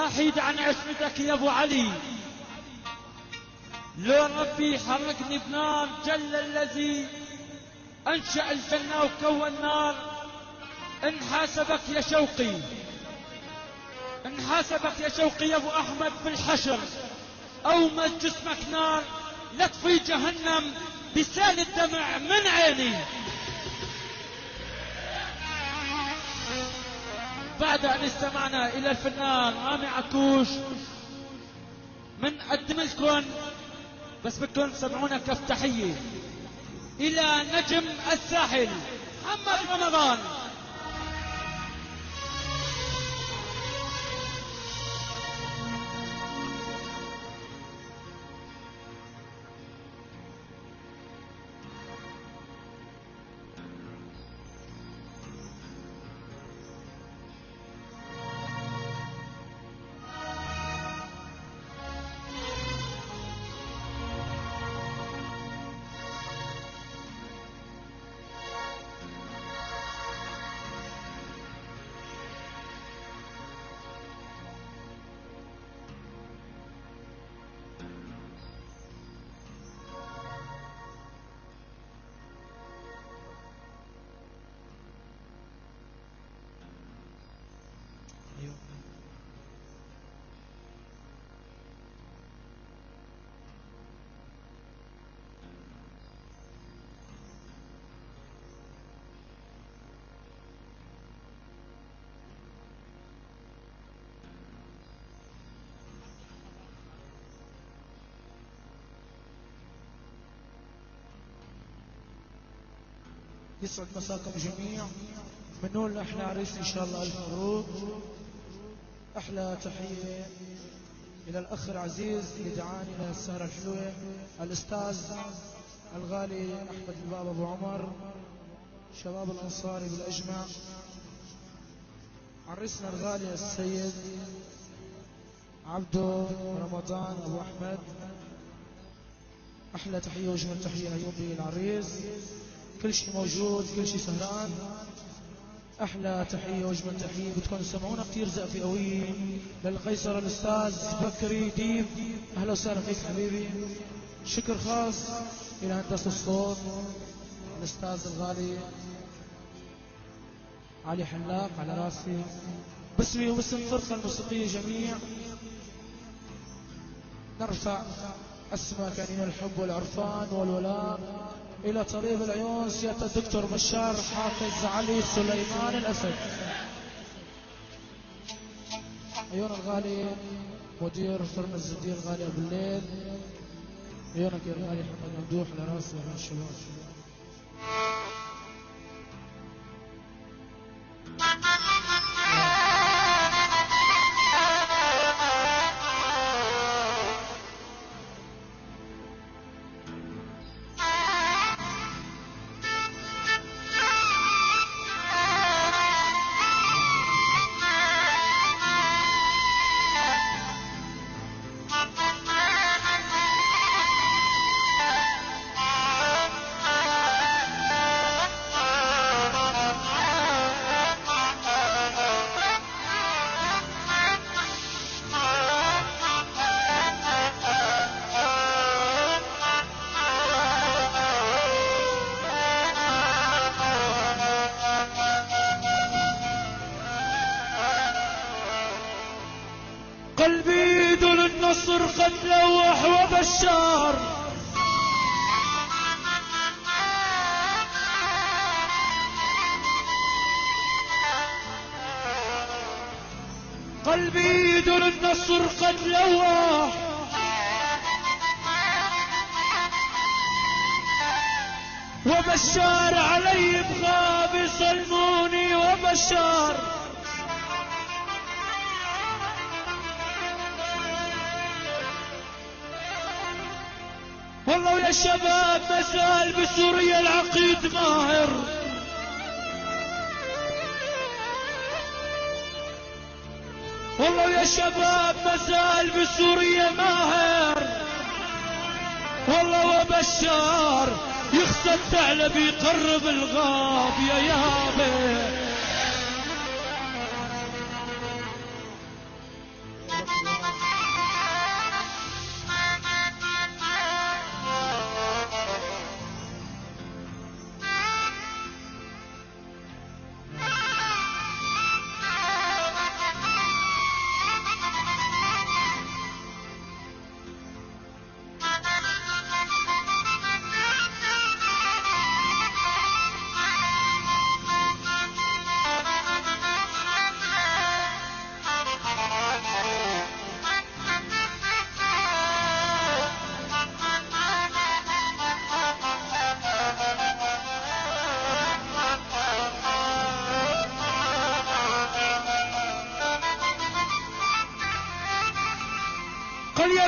حيد عن عصمتك يا ابو علي. لو ربي حرقني بنار جل الذي انشأ الجنة وكون النار، ان حاسبك يا شوقي، ان حاسبك يا شوقي يا ابو احمد في الحشر او مس جسمك نار، لتطفي جهنم بسال الدمع من عيني. بعد ان استمعنا الى الفنان رامي عكوش بنقدم لكم، بس بدكم تسمعونا كف تحيه الى نجم الساحل محمد رمضان. يسعد مساكم جميع. بنقول لأحلى عريس إن شاء الله ألف مبروك. أحلى تحية إلى الأخ العزيز اللي دعاني للسهرة الحلوة، الأستاذ الغالي أحمد الباب أبو عمر، شباب الأنصاري بالأجمع، عريسنا الغالي السيد عبدو رمضان أبو أحمد. أحلى تحية وأجمل تحية ليوم العريس، كل شيء موجود، كل شيء سهران. احلى تحيه واجمل تحيه بدكم تسمعونا كثير زقفه قويه للقيصر الاستاذ بكري ديب. اهلا وسهلا فيك حبيبي. شكر خاص الى هندسه الصوت الاستاذ الغالي علي حلاق على راسي. باسمي وباسم الفرقه الموسيقيه جميع نرفع اسمى كريم الحب والعرفان والولاء إلى طبيب العيون سيادة الدكتور بشار حافظ علي سليمان الأسد. عيون الغالي مدير فرن الزدير الغالي أبو الليل. عيونك يا الغالي محمد ممدوح على راسي وعلى الشباب. قلبي دون النصر قد لوح وبشار، قلبي دون النصر قد لوح وبشار علي بغاب صلموني وبشار. والله يا شباب مازال بسوريا العقيد ماهر، والله يا شباب مازال بسوريا ماهر. والله وبشار يخسى الثعلب يقرب الغاب يا يابا.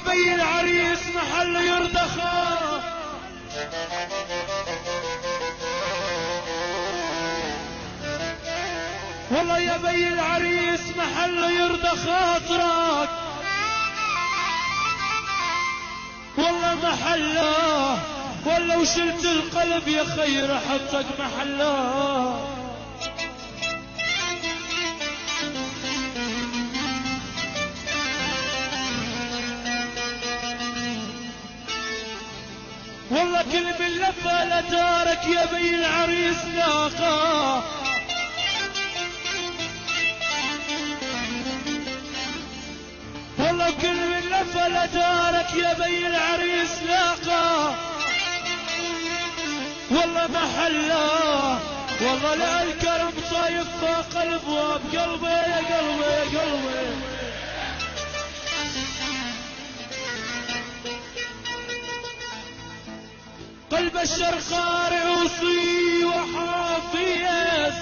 بي العريس محل يرضخه، والله يا بي العريس محل يرضى خاطرك، والله محله، والله وشلت القلب يا خير حطك محله. والله كل من لفه لدارك يا بي العريس لاقاه، والله كل من لفه لدارك يا بي العريس لاقاه، والله محله، والله لا الكرم طايف فوق الابواب، قلبي يا قلبي يا قلبي. قلب الشرخار عوصي وحافيز،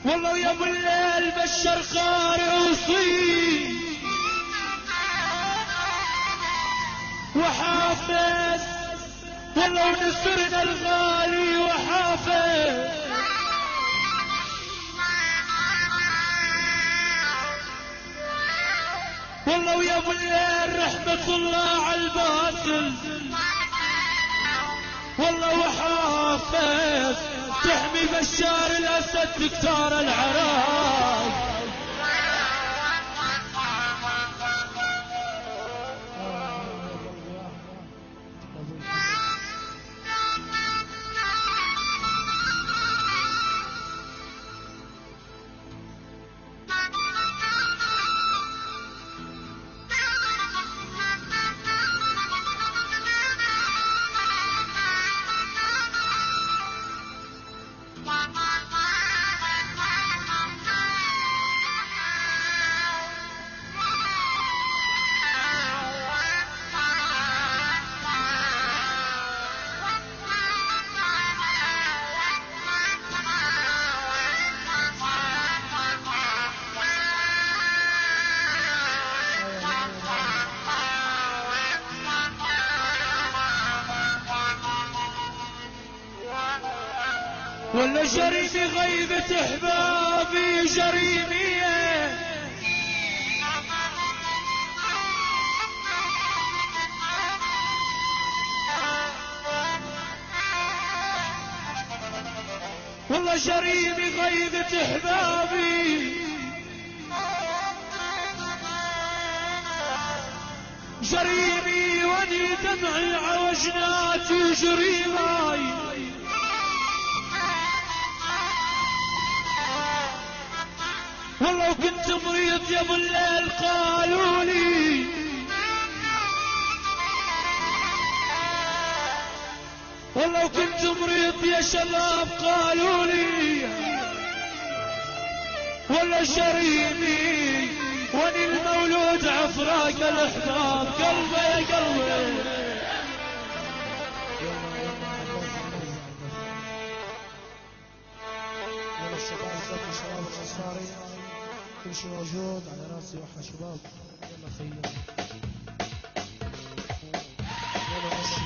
والله يا ابو الليل بالشرخار عوصي وحافز، والله ونسرنا الغالي وحافز، والله ويا ابو الليل رحمة الله على الباسل، والله وحافظ تحمي بشار الاسد دكتور العراق. ولا جريمي غيبة احبابي جريمي، والله جريمي غيبة احبابي جريمي، واني دمعي عوجناتي وجريمي، والله وكنت مريض يا ابو الليل قالوا لي، والله وكنت مريض يا شباب قالوا لي، والله جريمي واني المولود عفراق الاحباب، قلبي يا قلبي. شباب الانصاري كل شيء موجود على راسي وحى شباب، يلا خير يلا مشي.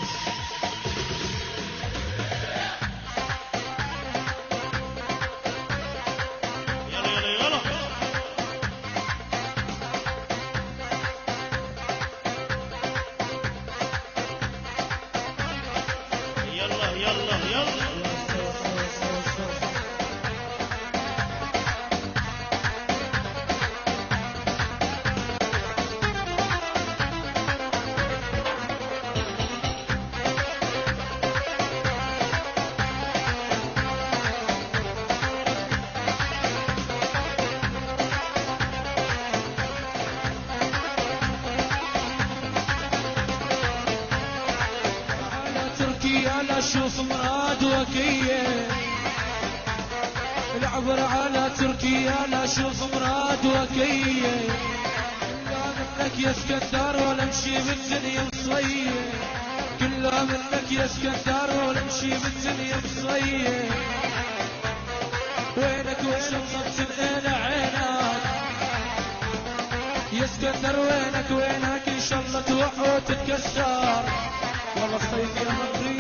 اشوف مراد وكيه العبر على تركيا، لا اشوف مراد وكيه، لا منك يا اسكندر ولا امشي بالدنيا مصيه، كل كلها منك يا اسكندر ونمشي بالدنيا مصير. وينك وشمت تنقل عينك يا اسكندر وينك ان شاء الله توقع وتتكسر. والله الصيف يا مغرب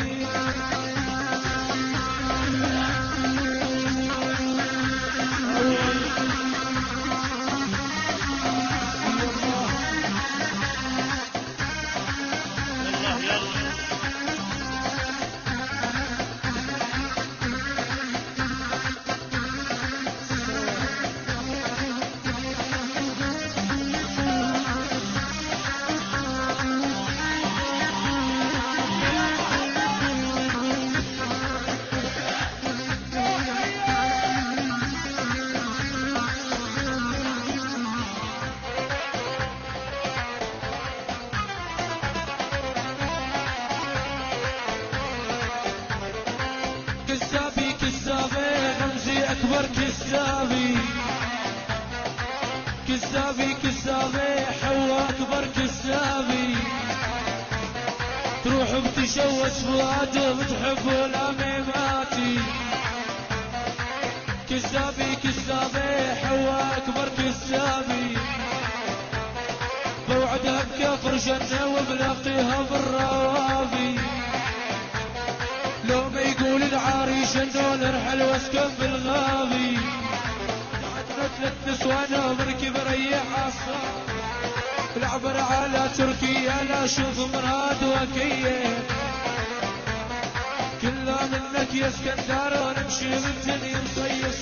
كذابي حوا اكبر كذابي. تروح بتشوش فؤاده بتحب الاميماتي. كذابي حوا اكبر كذابي. بوعدها بكفر جنة وبلاقيها بالروابي. لو ما يقول العاري جنون ارحل واسكن بالغابي. ثلاث نسوان ومركب ريح عصا. العبر على تركيا لا شوف مراد وكيه. كلها منك يا اسكندر ونمشي بالدنيا صيص.